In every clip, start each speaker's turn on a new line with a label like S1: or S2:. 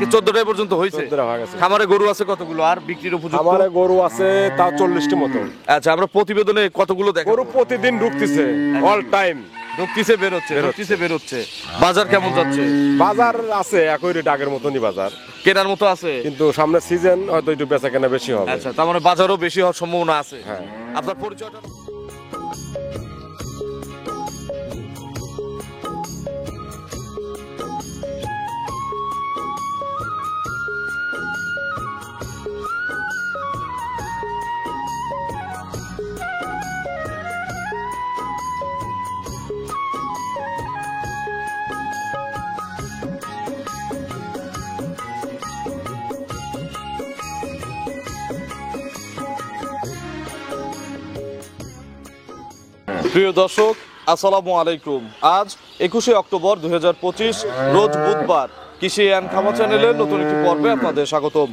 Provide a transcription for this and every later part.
S1: আজকে 14টায় পর্যন্ত হয়েছে। খামারে গরু আছে কতগুলো আর বিক্রির উপযুক্ত?
S2: খামারে গরু আছে তা 40টি মতো।
S1: আচ্ছা, আমরা প্রতিবেদনে কতগুলো দেখো?
S2: গরু প্রতিদিন ঢুকতেছে, অল টাইম
S1: ঢুকতেছে বের হচ্ছে। বাজার কেমন যাচ্ছে?
S2: বাজার আছে একই রেট, আগের মতনই বাজার,
S1: কেনার মতো আছে।
S2: কিন্তু সামনে সিজন হয়তো একটু বেচা কেনা বেশি হবে।
S1: আচ্ছা, তার মানে বাজারও বেশি হওয়ার সম্ভাবনা আছে।
S2: হ্যাঁ।
S1: আপনার পরিচয়টা? প্রিয় দর্শক, আসসালামু আলাইকুম। আজ 21শে অক্টোবর 2025 রোজ বুধবার। কৃষি অ্যান্ড খামার চ্যানেলের নতুন একটি পর্বে আপনাদের স্বাগতম।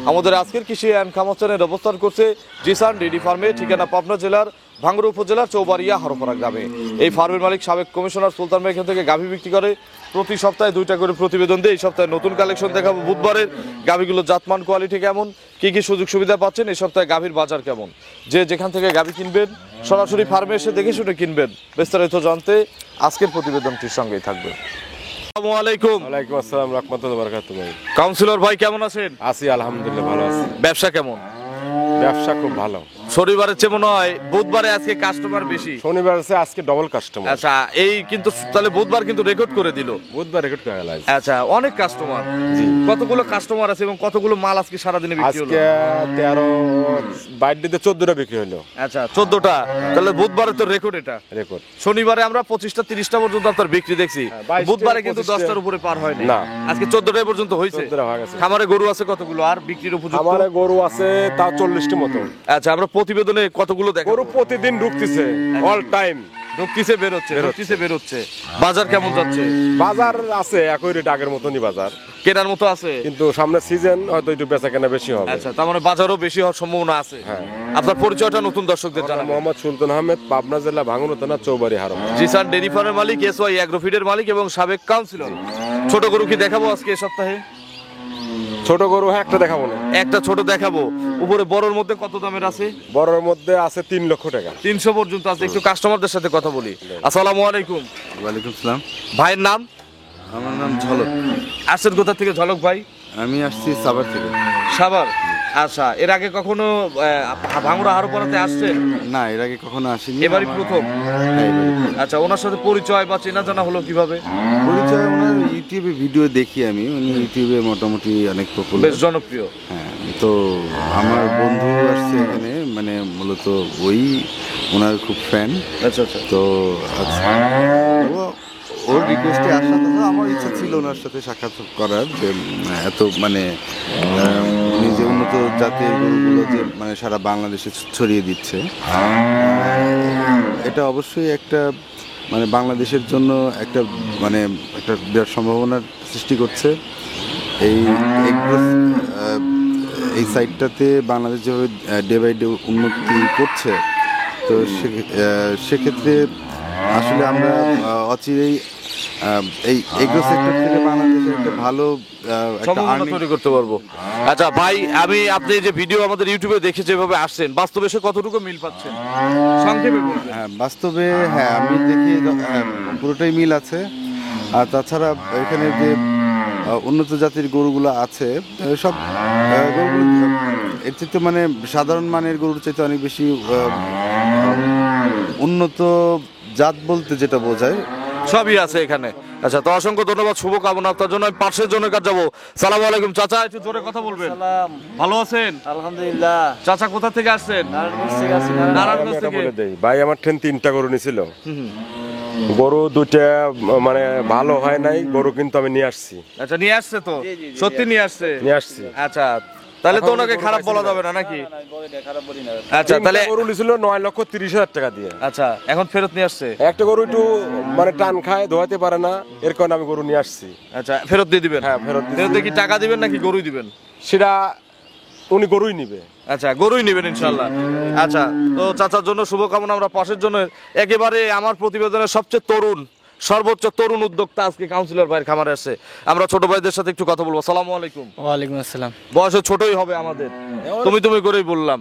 S1: আমাদের আজকের কৃষি অ্যান্ড খামার চ্যানেল অবস্থান করছে জিসান ডেইরি ফার্মে, ঠিকানা পাবনা জেলার ভাঙ্গুড়া উপজেলার চৌবাড়িয়া হরপাড়া গ্রামে। এই ফার্মের মালিক সাবেক কমিশনার সুলতান ভাই এখান থেকে গাভী বিক্রি করে। প্রতি সপ্তাহে 2টা করে প্রতিবেদন দিয়ে এই সপ্তাহে নতুন কালেকশন দেখাবো। বুধবারের গাভীগুলো জাতমান কোয়ালিটি কেমন, কি কি সুযোগ সুবিধা পাচ্ছেন, এই সপ্তাহে গাভীর বাজার কেমন, যে যেখান থেকে গাভী কিনবেন সরাসরি ফার্মে এসে দেখে শুনে কিনবেন, বিস্তারিত জানতে আজকের প্রতিবেদনটির সঙ্গেই থাকবে। আসসালামু আলাইকুম।
S2: ওয়ালাইকুম আসসালাম রাহমাতুল্লাহি ওয়া বারাকাতুহু। ভাই
S1: কাউন্সিলর ভাই কেমন আছেন?
S2: আছি আলহামদুলিল্লাহ, ভালো আছি।
S1: ব্যবসা কেমন?
S2: ব্যবসা খুব ভালো।
S1: শনিবারের চেয়ে মনে হয় বুধবারে আজকে কাস্টমার বেশি।
S2: শনিবার আছে, আজকে ডবল কাস্টমার।
S1: আচ্ছা, এই কিন্তু তাহলে বুধবার কিন্তু রেকর্ড করে দিল।
S2: বুধবার রেকর্ড করে গেল।
S1: আচ্ছা, অনেক কাস্টমার।
S2: জি।
S1: কতগুলো কাস্টমার আছে এবং কতগুলো মাল আজকে সারা দিনে বিক্রি হলো?
S2: আজকে 13 14টা বিক্রি হলো।
S1: আচ্ছা, 14টা। তাহলে বুধবারে তো রেকর্ড এটা।
S2: রেকর্ড।
S1: শনিবারে আমরা 25টা 30টা পর্যন্ত আপনার বিক্রি দেখছি। বুধবারে কিন্তু 10টার উপরে পার হয়নি।
S2: না,
S1: আজকে 14টায় পর্যন্ত হয়েছে।
S2: 14টা হয়ে গেছে।
S1: খামারে গরু আছে কতগুলো আর বিক্রির উপযুক্ত?
S2: খামারে গরু আছে তা 40টি মতো।
S1: আচ্ছা, আমরা প্রতিবেদনে কতগুলো দেখো?
S2: গরু প্রতিদিন ঢুকতেছে, অল টাইম
S1: ঢুকতেছে বের হচ্ছে। বাজার কেমন যাচ্ছে?
S2: বাজার আছে একই রেট, আগের মতনই বাজার,
S1: কেনার মতো আছে,
S2: কিন্তু সামনে সিজন হয়তো একটু বেচা কেনা বেশি হবে।
S1: আচ্ছা, তার মানে বাজারও বেশি হওয়ার সম্ভাবনা আছে।
S2: হ্যাঁ।
S1: আপনার পরিচয়টা নতুন দর্শকদের জানাবেন।
S2: মোহাম্মদ সুলতান আহমেদ, পাবনা জেলা ভাঙ্গুড়া থানা চৌবাড়ি হারম।
S1: জিসান ডেইরি ফার্মের মালিক, এসওয়াই অ্যাগ্রোফিডের মালিক এবং সাবেক কাউন্সিলর। ছোট গরু কি দেখাবো আজকে এই সপ্তাহে?
S2: ছোট গরু একটা দেখাবো না,
S1: একটা ছোট দেখাবো। উপরে বড়র মধ্যে কত দামের আছে?
S2: বড়র মধ্যে আছে 3 লক্ষ টাকা।
S1: 300 পর্যন্ত আছে। একটু কাস্টমারদের সাথে কথা বলি। আসসালামু আলাইকুম।
S3: ওয়ালাইকুম সালাম।
S1: ভাইয়ের নাম?
S3: আমার নাম ঝলক।
S1: আসছেন কোথা থেকে ঝলক ভাই?
S3: আমি আসছি সাভার থেকে।
S1: সাভার। আচ্ছা, এর আগে কখনো ভাঙ্গুড়া হারোপাড়াতে আসছেন?
S3: না, এর আগে কখনো আসিনি।
S1: এবারই প্রথম?
S3: হ্যাঁ, এবারই প্রথম।
S1: আচ্ছা, ওনার সাথে পরিচয় বা চেনা জানা হলো কিভাবে?
S3: পরিচয় ওনার ইউটিউবে ভিডিও দেখি আমি। উনি ইউটিউবে মোটামুটি অনেক পপুলার,
S1: বেশ জনপ্রিয়।
S3: হ্যাঁ, তো আমার বন্ধু আসছে এখানে, মানে মূলত ওই ওনার খুব ফ্যান।
S1: আচ্ছা আচ্ছা।
S3: তো আচ্ছা, ওর রিকোয়েস্টে আসার কথা, আমার ইচ্ছা ছিল ওনার সাথে সাক্ষাৎ করার, যে এত মানে উনি যে উন্নত জাতের গরুগুলো যে মানে সারা বাংলাদেশে ছড়িয়ে দিচ্ছে, এটা অবশ্যই একটা মানে বাংলাদেশের জন্য একটা মানে একটা বিরাট সম্ভাবনার সৃষ্টি করছে। এই সাইডটাতে বাংলাদেশ যেভাবে ডে বাই ডে উন্নতি করছে, তো সেক্ষেত্রে আসলে আমরা অচিরেই এই এগ্রো সেক্টর থেকে বাংলাদেশের একটা ভালো
S1: সম্ভাবনা তৈরি করতে পারবো। আচ্ছা ভাই, আপনি যে ভিডিও আমাদের ইউটিউবে দেখে যেভাবে আসছেন, বাস্তবে সে কতটুকু মিল পাচ্ছেন সংক্ষেপে বলুন।
S3: বাস্তবে হ্যাঁ, আমি দেখি পুরোটাই মিল আছে। আর তাছাড়া এখানে যে উন্নত জাতির গরুগুলো আছে, সব গরুগুলো এর চাইতে মানে সাধারণ মানের গরুর চাইতে অনেক বেশি উন্নত জাত বলতে যেটা বোঝায়
S1: সবই আছে এখানে। আচ্ছা, তো অসংখ্য ধন্যবাদ, শুভকামনা আপনার জন্য। আমি পাশের জন্য কাজ যাবো। সালাম আলাইকুম চাচা, একটু জোরে কথা বলবেন। ভালো আছেন?
S4: আলহামদুলিল্লাহ।
S1: চাচা কোথা থেকে আসছেন? নারায়ণগঞ্জ থেকে।
S2: ভাই আমার 3টা গরু নিছিল, গরু 2টা মানে ভালো হয় নাই, গরু কিন্তু আমি নিয়ে আসছি।
S1: আচ্ছা, নিয়ে আসছে তো? সত্যি নিয়ে আসছে?
S2: নিয়ে আসছি।
S1: আচ্ছা, তাহলে তো ওনাকে খারাপ বলা যাবে না নাকি? আচ্ছা, তাহলে
S2: গরু নিছিল 9,30,000 টাকা দিয়ে।
S1: আচ্ছা, এখন ফেরত নিয়ে আসছে।
S2: একটা গরু একটু মানে টান খায়, ধোয়াতে পারে না, এর কারণে আমি গরু নিয়ে আসছি।
S1: আচ্ছা, ফেরত দিয়ে দিবেন?
S2: হ্যাঁ, ফেরত
S1: দিয়ে কি টাকা দিবেন নাকি গরুই দিবেন?
S2: সেটা উনি গরুই নিবে।
S1: আচ্ছা, গরুই নেবেন ইনশাল্লাহ। আচ্ছা, তো চাচার জন্য শুভকামনা। আমরা পাশের জন্য একেবারে আমার প্রতিবেদনের সবচেয়ে তরুণ সর্বোচ্চ তরুণ উদ্যোক্তা আজকে কাউন্সিলর ভাইয়ের খামারে আসছে। আমরা ছোট ভাইদের সাথে একটু কথা বলবো। আসসালামু আলাইকুম।
S4: ওয়ালাইকুম আসসালাম।
S1: বয়সে ছোটই হবে আমাদের, তুমি করেই বললাম।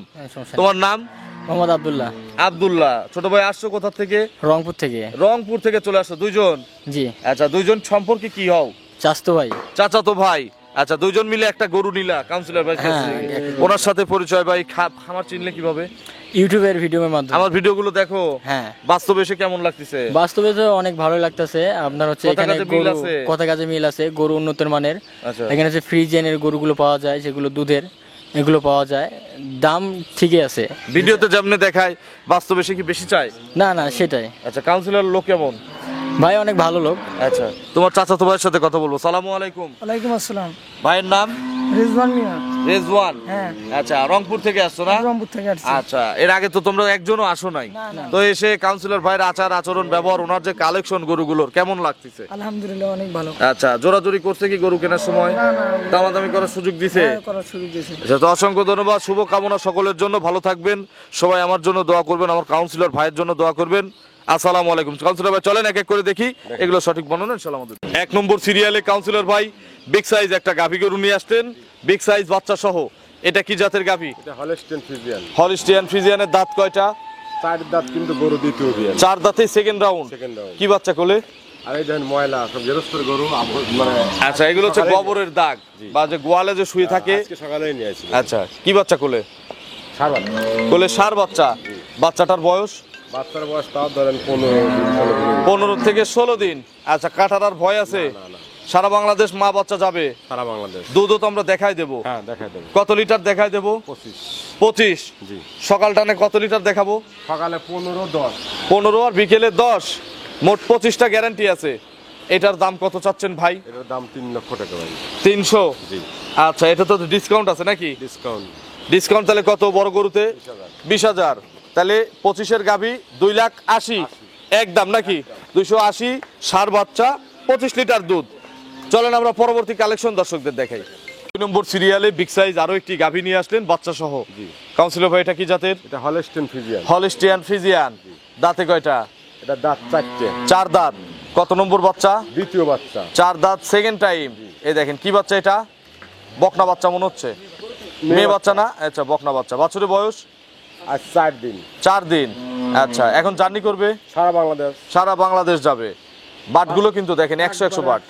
S1: তোমার নাম?
S4: মোহাম্মদ আব্দুল্লাহ।
S1: আব্দুল্লাহ। ছোট ভাই আসছো কোথা থেকে?
S4: রংপুর থেকে।
S1: রংপুর থেকে চলে আসছো দুইজন?
S4: জি।
S1: আচ্ছা, দুইজন সম্পর্কে কি হও?
S4: চাচতো ভাই।
S1: চাচাতো ভাই। আচ্ছা, দুইজন মিলে একটা গরু নিলা কাউন্সিলর ভাই কাছ থেকে। ওনার সাথে পরিচয় ভাই, খামার চিনলে কিভাবে?
S4: ইউটিউবের ভিডিওর মাধ্যমে।
S1: আমার ভিডিওগুলো দেখো?
S4: হ্যাঁ।
S1: বাস্তবে এসে কেমন লাগতেছে?
S4: বাস্তবে তো অনেক ভালো লাগতেছে। আপনার হচ্ছে এখানে কথা কাজে মিল আছে, গরু উন্নত মানের।
S1: আচ্ছা।
S4: এখানে হচ্ছে ফ্রিজেনের গরুগুলো পাওয়া যায়, যেগুলো দুধের, এগুলো পাওয়া যায়। দাম ঠিকই আছে।
S1: ভিডিওতে যেমন দেখায়, বাস্তবে সে কি বেশি চায়?
S4: না না, সেটাই।
S1: আচ্ছা, কাউন্সিলর লোক কেমন?
S4: ভাই অনেক ভালো লোক।
S1: আচ্ছা, তোমার চাচাতো ভাইয়ের সাথে কথা বলবো। সালামু আলাইকুম।
S5: ওয়ালাইকুম আসসালাম।
S1: ভাইয়ের নাম?
S5: রিজওয়ান মিয়া।
S1: রেজওয়ান।
S5: হ্যাঁ।
S1: আচ্ছা, রংপুর থেকে আসছো না?
S5: রংপুর থেকে আসছি।
S1: আচ্ছা, এর আগে তো তোমরা একজনও আসো নাই। তো এসে কাউন্সিলর ভাইয়ের আচার আচরণ ব্যবহার, ওনার যে কালেকশন গরুগুলোর কেমন লাগতেছে?
S5: আলহামদুলিল্লাহ অনেক ভালো।
S1: আচ্ছা, জোরাজুরি করছে কি গরু কেনার সময়? দামাদামি করার সুযোগ দিছে?
S5: হ্যাঁ, করার সুযোগ দিয়েছে।
S1: আচ্ছা, তো অসংখ্য ধন্যবাদ, শুভ কামনা সকলের জন্য। ভালো থাকবেন সবাই, আমার জন্য দোয়া করবেন, আমার কাউন্সিলর ভাইয়ের জন্য দোয়া করবেন। আসসালামু আলাইকুম। কাউন্সিলর ভাই চলেন এক এক করে দেখি এগুলো সঠিক বর্ণনা ইনশাআল্লাহ আমাদের। এক নম্বর সিরিয়ালে কাউন্সিলর ভাই বিগ সাইজ একটা গাভী গরু নিয়ে আসতেন, বিগ সাইজ বাচ্চা সহ। এটা কি জাতের গাভী?
S2: এটা হলস্টিয়ান ফ্রিজিয়ান।
S1: হলিস্টিয়ান ফ্রিজিয়ানের দাঁত কয়টা?
S2: 4 দাঁত, কিন্তু গরু দ্বিতীয় বিয়ান।
S1: 4 দাঁতে সেকেন্ড রাউন্ড। কি বাচ্চা কোলে?
S2: আর এই দেখেন ময়লা সব গেরস্তের গরু, মানে
S1: আচ্ছা, এগুলো হচ্ছে গোবরের দাগ বা যে গোয়ালে যে শুয়ে থাকে।
S2: আজকে সকালেই নিয়ে আসি।
S1: আচ্ছা, কি বাচ্চা কোলে?
S2: সারবাত।
S1: কোলে সার বাচ্চা। বাচ্চাটার বয়স?
S2: বাচ্চার বয়স তাও ধরেন 15
S1: থেকে 16 দিন। আচ্ছা, কাটার ভয় আছে? সারা বাংলাদেশ মা বাচ্চা যাবে?
S2: সারা বাংলাদেশ।
S1: দুধও তো আমরা দেখাই দেবো।
S2: হ্যাঁ, দেখাই দেবো।
S1: কত লিটার দেখাই দেবো?
S2: 25। জি।
S1: সকাল টানে কত লিটার দেখাবো?
S2: সকালে 15, 10।
S1: 15 আর বিকেলে 10, মোট 25টা গ্যারান্টি আছে। এটার দাম কত চাচ্ছেন ভাই?
S2: এটার দাম 3 লক্ষ টাকা ভাই।
S1: 300?
S2: জি।
S1: আচ্ছা, এটা তো ডিসকাউন্ট আছে নাকি?
S2: ডিসকাউন্ট।
S1: ডিসকাউন্ট তাহলে কত বড় গরুতে? 20,000। তাহলে 25-এর গাভী 2,80,000 একদম নাকি? 280, সার বাচ্চা, 25 লিটার দুধ। চলেন আমরা পরবর্তী কালেকশন দর্শকদের দেখাই। 2 নম্বর সিরিয়ালে বিগ সাইজ আরো একটি গাভী নিয়ে আসলেন বাচ্চা সহ। কাউন্সিলর ভাই এটা কি জাতের?
S2: এটা হলস্টিয়ান ফ্রিজিয়ান।
S1: Holstein Friesian. দাঁতে কয়টা?
S2: এটা দাঁত 4টে।
S1: 4 দাঁত। কত নম্বর বাচ্চা?
S2: দ্বিতীয় বাচ্চা।
S1: 4 দাঁত, সেকেন্ড টাইম। এই দেখেন কি বাচ্চা এটা? বকনা বাচ্চা মনে হচ্ছে। মেয়ে বাচ্চা না? আচ্ছা, বকনা বাচ্চা। বাছুরের বয়স?
S2: আর 4 দিন।
S1: 4 দিন। আচ্ছা, এখন জার্নি করবে
S2: সারা বাংলাদেশ।
S1: সারা বাংলাদেশ যাবে। বাটগুলো কিন্তু দেখেন 100 বাট,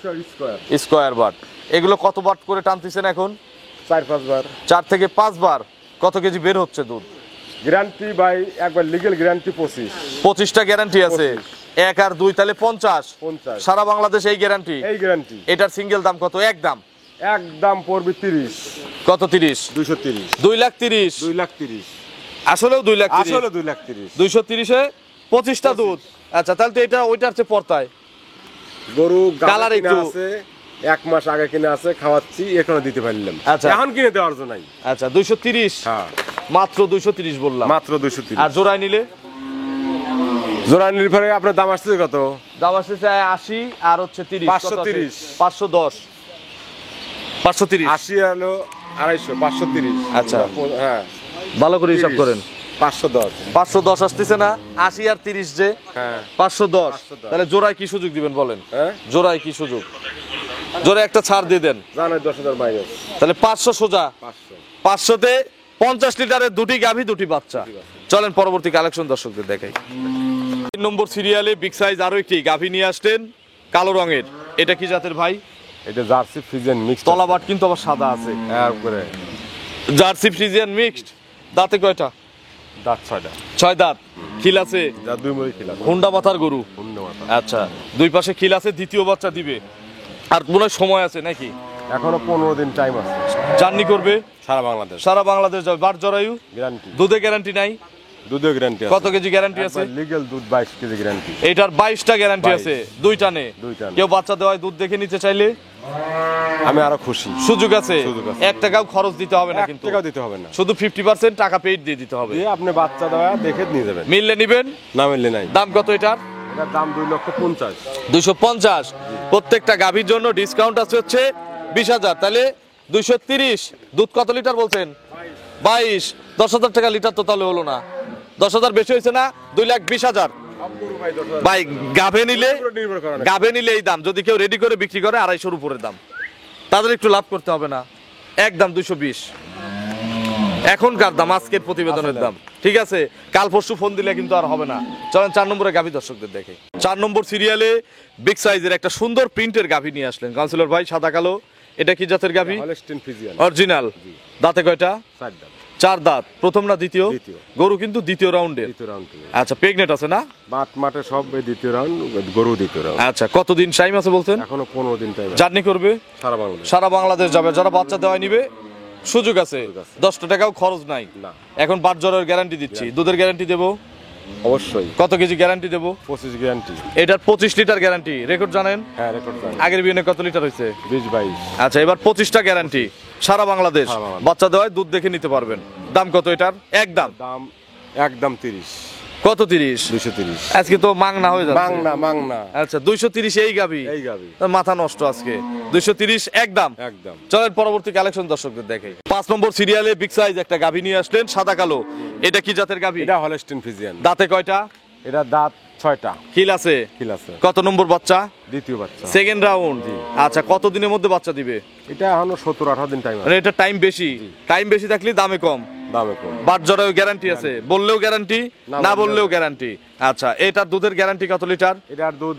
S1: স্কোয়ার বাট। এগুলো কত বাট করে টানতেছেন এখন?
S2: 4-5 বার।
S1: 4 থেকে 5 বার। কত কেজি বের হচ্ছে দুধ?
S2: গ্যারান্টি ভাই একবার লিগ্যাল গ্যারান্টি 25।
S1: 25টা গ্যারান্টি আছে। 1 আর 2 তাহলে 50। সারা বাংলাদেশ এই গ্যারান্টি।
S2: এই গ্যারান্টি।
S1: এটার সিঙ্গেল দাম কত? একদম
S2: একদম পড়বে 30।
S1: কত? 30?
S2: 230।
S1: 2,30,000।
S2: 2,30,000।
S1: আসলেও 2,30,000?
S2: আসলে 2,30,000।
S1: 230-এ 25টা দুধ। আচ্ছা, তাহলে তো এটা ওইটার চেয়ে পড়তায়।
S2: গরু
S1: কালার
S2: গালা
S1: একটু
S2: আছে, 1 মাস আগে কিনে আছে, খাওয়াচ্ছি, এখনো দিতে পারলাম।
S1: আচ্ছা।
S2: এখন কিনে দেওয়ার জন্য নাই।
S1: আচ্ছা, 230?
S2: হ্যাঁ,
S1: মাত্র 230 বললাম।
S2: মাত্র 230।
S1: আর জোড়ায় নিলে?
S2: জোড়া নির্ভরে আপনার দাম আসছে কত?
S1: দাম আসছে 80 আর হচ্ছে 30।
S2: 530।
S1: 510। 530।
S2: 80 হলো 250, 530।
S1: আচ্ছা।
S2: হ্যাঁ,
S1: ভালো করে হিসাব করেন।
S2: 510।
S1: 510 আসতেছে না? 80 আর 30 যে?
S2: হ্যাঁ,
S1: 510। তাহলে জোড়ায় কি সুযোগ দিবেন বলেন?
S2: হ্যাঁ,
S1: জোড়ায় কি সুযোগ? জোড়ায় একটা ছাড় দিয়ে দেন।
S2: জানাই 10,000 মাইনাস।
S1: তাহলে 500 সোজা।
S2: 500।
S1: 500-তে 50 লিটারের দুটি গাভী, দুটি বাচ্চা। চলেন পরবর্তী কালেকশন দর্শকদের দেখাই। 3 নম্বর সিরিয়ালে বিগ সাইজ আরো একটি গাভী নিয়ে আসলেন কালো রঙের। এটা কি জাতের ভাই?
S2: এটা জার্সি ফ্রিজিয়ান মিক্স।
S1: তলাবাট কিন্তু আবার সাদা আছে।
S2: করে
S1: জার্সি ফ্রিজিয়ান মিক্সড। দাঁতে কয়টা?
S2: দাঁত 6টা।
S1: 6 দাঁত। খিল আছে?
S2: যা 2 মুড়ি খিলা।
S1: হুন্ডা মাথার গরু।
S2: হুন্ডা মাথা।
S1: আচ্ছা, 2 পাশে খিল আছে, দ্বিতীয় বাচ্চা দিবে। আর মনে হয় সময় আছে নাকি?
S2: এখনো 15 দিন টাইম আছে।
S1: জার্নি করবে
S2: সারা বাংলাদেশ।
S1: সারা বাংলাদেশ যাবে। বাট জরায়ু?
S2: গ্যারান্টি।
S1: দুধে গ্যারান্টি নাই?
S2: দুধের গ্যারান্টি আছে।
S1: কত কেজি গ্যারান্টি আছে?
S2: লিগ্যাল দুধ 22 কেজি গ্যারান্টি।
S1: এটার 22টা গ্যারান্টি আছে। 2 টানে। কেউ বাচ্চা দেওয়ায় দুধ দেখে নিতে চাইলে
S2: আমি আরো খুশি।
S1: সুযোগ আছে। 1 টাকাও খরচ দিতে হবে না, কিন্তু
S2: 1 টাকা দিতে হবে না।
S1: শুধু 50% টাকা পেইড দিয়ে দিতে হবে।
S2: দিয়ে আপনি বাচ্চা দেওয়া দেখে নিয়ে যাবেন।
S1: মিললে নিবেন,
S2: না মিললে নাই।
S1: দাম কত এটার?
S2: এটার দাম 2,50,000।
S1: 250। প্রত্যেকটা গাভীর জন্য ডিসকাউন্ট আছে হচ্ছে 20,000। তাহলে 230। দুধ কত লিটার বলছেন? 22। 10,000 টাকা লিটার তো তাহলে হলো না? 10,000 বেশি হয়েছে না? 2,20,000। ভাই গাভে নিলে
S2: নির্ভর করে না।
S1: গাভে নিলে এই দাম, যদি কেউ রেডি করে বিক্রি করে 250 উপরে দাম, তাদের একটু লাভ করতে হবে না? একদম 220 এখনকার দাম, আজকের প্রতিবেদনের দাম। ঠিক আছে, কাল পরশু ফোন দিলে কিন্তু আর হবে না। চলেন 4 নম্বরে গাভী দর্শকদের দেখে। 4 নম্বর সিরিয়ালে বিগ সাইজের একটা সুন্দর প্রিন্টের গাভী নিয়ে আসলেন কাউন্সিলর ভাই, সাদা কালো। এটা কি জাতের গাভী?
S2: Holstein Friesian,
S1: original. দাঁতে কয়টা?
S2: 4 দাঁত।
S1: 4 দাঁত। প্রথম না দ্বিতীয়?
S2: দ্বিতীয়।
S1: গরু কিন্তু দ্বিতীয় রাউন্ডে।
S2: দ্বিতীয় রাউন্ড।
S1: আচ্ছা, প্রেগনেন্ট আছে না?
S2: বাট মাঠে সব এই দ্বিতীয় রাউন্ড, গরু দ্বিতীয় রাউন্ড।
S1: আচ্ছা, কতদিন টাইম আছে বলছেন?
S2: এখনো 15 দিন টাইম
S1: জার্নি করবে
S2: সারা বাংলাদেশ।
S1: সারা বাংলাদেশ যাবে। যারা বাচ্চা দেওয়া নিবে সুযোগ আছে, 10 টাকাও খরচ নাই।
S2: না।
S1: এখন বাট জ্বরের গ্যারান্টি দিচ্ছি, দুধের গ্যারান্টি দেবো।
S2: অবশ্যই।
S1: কত কেজি গ্যারান্টি দেবো?
S2: 25 গ্যারান্টি।
S1: এটার 25 লিটার গ্যারান্টি। রেকর্ড জানেন?
S2: হ্যাঁ, রেকর্ড জানি।
S1: আগের বিয়ে কত লিটার হয়েছে?
S2: 20-22।
S1: আচ্ছা, এবার 25টা গ্যারান্টি সারা বাংলাদেশ।
S2: সারা বাংলাদেশ।
S1: বাচ্চা দেওয়ায় দুধ দেখে নিতে পারবেন। দাম কত এটার? একদম
S2: একদম 30।
S1: কত? 30।
S2: 230।
S1: আজকে তো মাংনা হয়ে যাচ্ছে।
S2: মাংনা।
S1: আচ্ছা, 230 এই গাবি।
S2: এই গাবি
S1: মাথা নষ্ট আজকে। 230 একদম।
S2: একদম।
S1: চলেন পরবর্তী কালেকশন দর্শকদের দেখাই। 5 নম্বর সিরিয়ালে বিগ সাইজ একটা গাভী নিয়ে আসলেন, সাদা কালো। এটা কি জাতের গাভী?
S2: এটা হলস্টিন ফ্রিজিয়ান।
S1: দাঁতে কয়টা?
S2: এটা দাঁত 6টা।
S1: খিল আছে?
S2: খিল আছে।
S1: কত নম্বর বাচ্চা?
S2: দ্বিতীয় বাচ্চা।
S1: Second round. আচ্ছা, কত দিনের মধ্যে বাচ্চা দিবে?
S2: এটা এখনো 17-18 দিন টাইম
S1: মানে
S2: আছে।
S1: এটা টাইম বেশি। টাইম বেশি থাকলে দামে কম।
S2: দামে কম।
S1: বাট জরায়ও গ্যারান্টি আছে, বললেও গ্যারান্টি,
S2: না
S1: না
S2: বললেও
S1: বললেও গ্যারান্টি। আচ্ছা, এটার দুধের গ্যারান্টি কত লিটার?
S2: এটার দুধ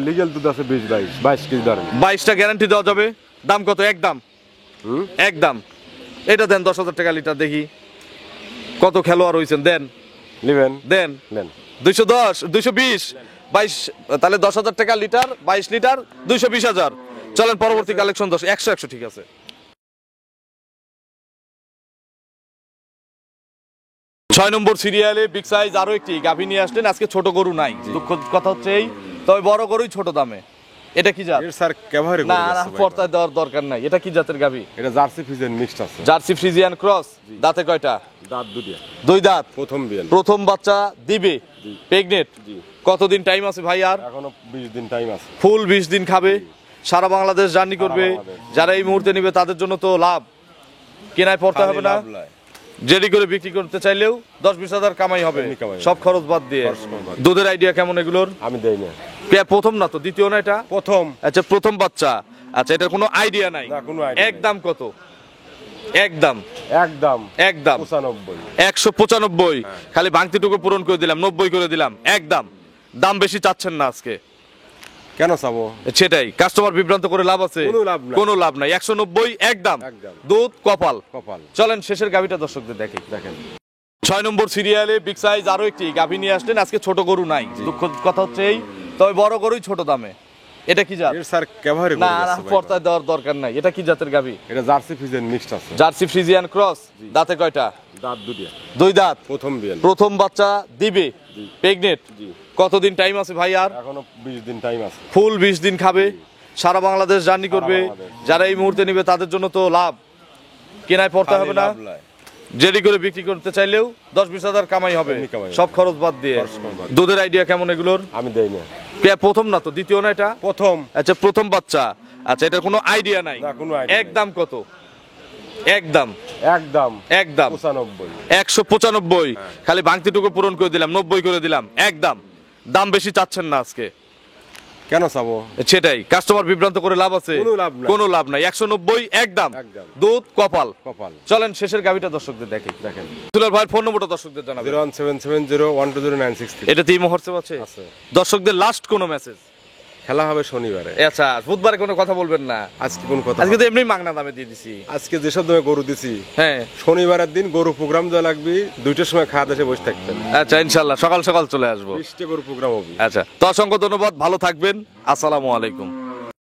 S2: লিগ্যাল দুধ আছে 22 কেজি ধরেন।
S1: 22টা গ্যারান্টি দেওয়া যাবে। দাম কত? একদম। একদম। এটা দেন 10,000 টাকা লিটার। দেখি কত খেলোয়াড় হয়েছেন, দেন
S2: নেবেন?
S1: দেন।
S2: নেন।
S1: 210, 220, 22, তাহলে 10,000 টাকা লিটার, 22 লিটার, 220,000। চলেন পরবর্তী কালেকশন 100, 100 ঠিক আছে। 6 নম্বর সিরিয়ালে বিগ সাইজ আরো একটি গাভী নিয়ে আসলেন। আজকে ছোট গরু নাই, দুঃখ কথা হচ্ছে এই। তবে বড় গরুই ছোট দামে। এটা কি জাত?
S2: এর স্যার কেভারে
S1: না, পর্তায় দেওয়ার দরকার নাই। এটা কি জাতের গাভী?
S2: এটা জার্সি ফ্রিজিয়ান মিক্সড আছে।
S1: Jersey Friesian cross. দাঁতে কয়টা?
S2: দাঁত দুটিয়া।
S1: 2 দাঁত।
S2: প্রথম বিয়ান।
S1: প্রথম বাচ্চা দিবে। প্রেগনেন্ট। কতদিন টাইম আছে ভাই? আর
S2: এখনো 20 দিন টাইম আছে।
S1: ফুল 20 দিন খাবে। সারা বাংলাদেশ জার্নি করবে। যারা এই মুহূর্তে নিবে তাদের জন্য তো লাভ, কেনায় পড়তে হবে না। জেডি করে বিক্রি করতে চাইলেও 10-20 হাজার কামাই হবে, সব খরচ বাদ দিয়ে। দুধের আইডিয়া কেমন এগুলোর?
S2: আমি দেই না।
S1: প্রথম না তো? দ্বিতীয় না এটা?
S2: প্রথম।
S1: আচ্ছা, প্রথম বাচ্চা। আচ্ছা, এটার কোনো আইডিয়া নাই?
S2: না, কোনো আইডিয়া নাই।
S1: একদম কত? একদম।
S2: একদম 95।
S1: 195। খালি ভাঙতিটুকু পূরণ করে দিলাম, 90 করে দিলাম। একদম। দাম বেশি চাচ্ছেন না আজকে?
S2: কেন চাবো?
S1: সেটাই, কাস্টমার বিভ্রান্ত করে লাভ আছে?
S2: কোনো লাভ নাই।
S1: কোনো লাভ নাই। 190 একদম।
S2: একদম।
S1: দুধ কপাল।
S2: কপাল।
S1: চলেন শেষের গাভীটা দর্শকদের দেখি।
S2: দেখেন।
S1: 6 নম্বর সিরিয়ালে বিগ সাইজ আরো একটি গাভী নিয়ে আসলেন। আজকে ছোট গরু নাই, দুঃখ কথা হচ্ছে এই। তবে বড় গরুই ছোট দামে। এটা কি জাত?
S2: এর স্যার কেভারে
S1: না, পর্তায় দেওয়ার দরকার নাই। এটা কি জাতের গাভী?
S2: এটা জার্সি ফ্রিজিয়ান মিক্সড আছে।
S1: Jersey Friesian cross. দাঁতে কয়টা?
S2: দাঁত দুটিয়া।
S1: 2 দাঁত।
S2: প্রথম বিয়ান।
S1: প্রথম বাচ্চা দিবে। প্রেগনেন্ট। কতদিন টাইম আছে ভাই? আর
S2: এখনো 20 দিন টাইম আছে।
S1: ফুল 20 দিন খাবে। সারা বাংলাদেশ জার্নি করবে। যারা এই মুহূর্তে নিবে তাদের জন্য তো লাভ, কেনায় পড়তে হবে না। জেডি করে বিক্রি করতে চাইলেও 10-20 হাজার কামাই হবে, সব খরচ বাদ দিয়ে। দুধের আইডিয়া কেমন এগুলোর?
S2: আমি দেই না।
S1: প্রথম না তো? দ্বিতীয় না এটা?
S2: প্রথম।
S1: আচ্ছা, প্রথম বাচ্চা। আচ্ছা, এটার কোনো আইডিয়া নাই?
S2: না, কোনো আইডিয়া নাই।
S1: একদম কত? একদম।
S2: একদম 95।
S1: 195। খালি ভাঙতিটুকু পূরণ করে দিলাম, 90 করে দিলাম। একদম। দাম বেশি চাচ্ছেন না আজকে?
S2: কেন চাবো?
S1: সেটাই, কাস্টমার বিভ্রান্ত করে লাভ আছে?
S2: কোনো লাভ নাই।
S1: কোনো লাভ নাই। 190 একদম।
S2: একদম।
S1: দুধ কপাল।
S2: কপাল।
S1: চলেন শেষের গাভীটা দর্শকদের দেখি।
S2: দেখেন।
S1: দুলাল ভাই ফোন নম্বরটা দর্শকদের জানাবেন।
S2: 01770120963
S1: এটা টিম হোয়াটসঅ্যাপ আছে?
S2: আছে।
S1: দর্শকদের লাস্ট কোনো মেসেজ?
S2: খেলা হবে শনিবারে।
S1: আচ্ছা, বুধবারে কোনো কথা বলবেন না?
S2: আজকে কোন কথা?
S1: আজকে তো এমনি মাগনা দামে দিয়ে দিছি।
S2: আজকে যেসব দামে গরু দিছি,
S1: হ্যাঁ,
S2: শনিবারের দিন গরু প্রোগ্রাম দেওয়া লাগবে। 2টার সময় খাওয়া দেশে বসে থাকতেন।
S1: আচ্ছা, ইনশাল্লাহ সকাল সকাল চলে আসবো।
S2: 20টা গরু প্রোগ্রাম হবে।
S1: আচ্ছা, তো অসংখ্য ধন্যবাদ, ভালো থাকবেন। আসসালামু আলাইকুম।